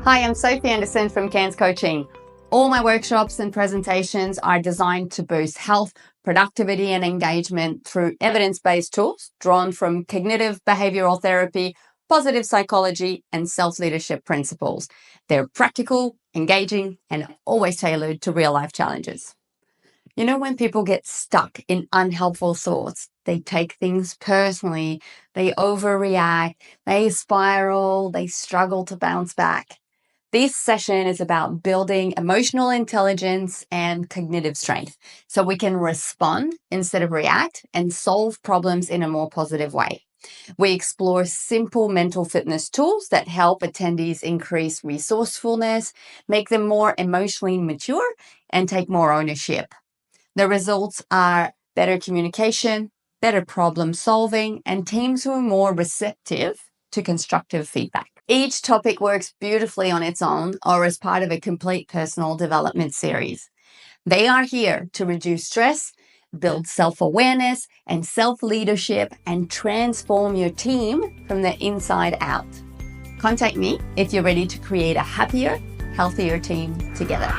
Hi, I'm Sophie Anderson from Cairns Coaching. All my workshops and presentations are designed to boost health, productivity, and engagement through evidence-based tools drawn from cognitive behavioral therapy, positive psychology, and self-leadership principles. They're practical, engaging, and always tailored to real-life challenges. You know, when people get stuck in unhelpful thoughts, they take things personally, they overreact, they spiral, they struggle to bounce back. This session is about building emotional intelligence and cognitive strength so we can respond instead of react and solve problems in a more positive way. We explore simple mental fitness tools that help attendees increase resourcefulness, make them more emotionally mature, and take more ownership. The results are better communication, better problem solving, and teams who are more receptive to constructive feedback. Each topic works beautifully on its own or as part of a complete personal development series. They are here to reduce stress, build self-awareness and self-leadership, and transform your team from the inside out. Contact me if you're ready to create a happier, healthier team together.